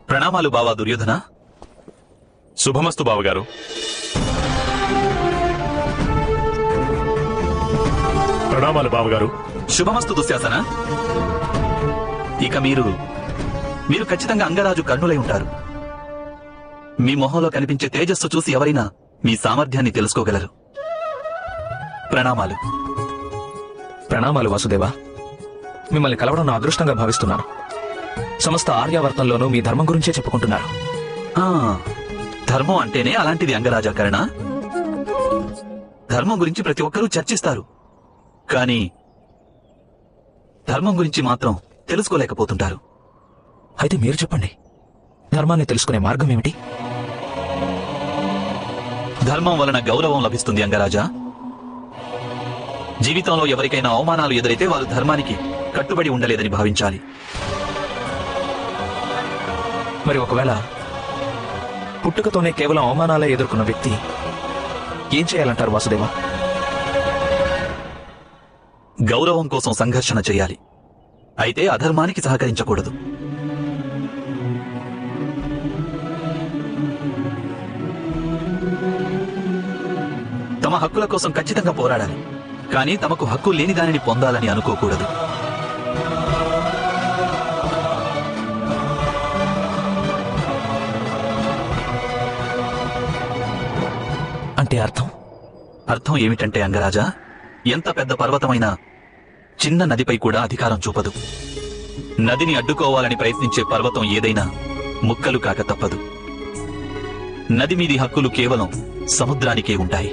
ప్రణామాలు బావా దుర్యోధన. శుభమస్తు బావగారు. ప్రణామాలు బావగారు. శుభమస్తు దుశ్శాసన. ఇక మీరు ఖచ్చితంగా అంగరాజు కర్ణులై ఉంటారు. మీ మొహంలో కనిపించే తేజస్సు చూసి ఎవరైనా మీ సామర్థ్యాన్ని తెలుసుకోగలరు. ప్రణామాలు. ప్రణామాలు వాసుదేవా. మిమ్మల్ని కలవడం నా అదృష్టంగా భావిస్తున్నాను. సమస్త ఆర్యావర్తంలోనూ మీ ధర్మం గురించే చెప్పుకుంటున్నారు. ధర్మం అంటేనే అలాంటిది అంగరాజా కర్ణ. ధర్మం గురించి ప్రతి ఒక్కరూ చర్చిస్తారు, కానీ ధర్మం గురించి మాత్రం తెలుసుకోలేకపోతుంటారు. అయితే మీరు చెప్పండి, ధర్మాన్ని తెలుసుకునే మార్గం ఏమిటి? ధర్మం వలన గౌరవం లభిస్తుంది అంగరాజా. జీవితంలో ఎవరికైనా అవమానాలు ఎదురైతే వారు ధర్మానికి కట్టుబడి ఉండలేదని భావించాలి. మరి ఒకవేళ పుట్టుకతోనే కేవలం అవమానాలే ఎదుర్కొన్న వ్యక్తి ఏం చేయాలంటారు వాసుదేవా? గౌరవం కోసం సంఘర్షణ చేయాలి. అయితే అధర్మానికి సహకరించకూడదు. తమ హక్కుల కోసం ఖచ్చితంగా పోరాడాలి, కానీ తమకు హక్కు లేని దానిని పొందాలని అనుకోకూడదు. అంటే అర్థం ఏమిటంటే అంగరాజా, ఎంత పెద్ద పర్వతమైనా చిన్న నదిపై కూడా అధికారం చూపదు. నదిని అడ్డుకోవాలని ప్రయత్నించే పర్వతం ఏదైనా ముక్కలు కాక తప్పదు. నది మీది హక్కులు కేవలం సముద్రానికే ఉంటాయి.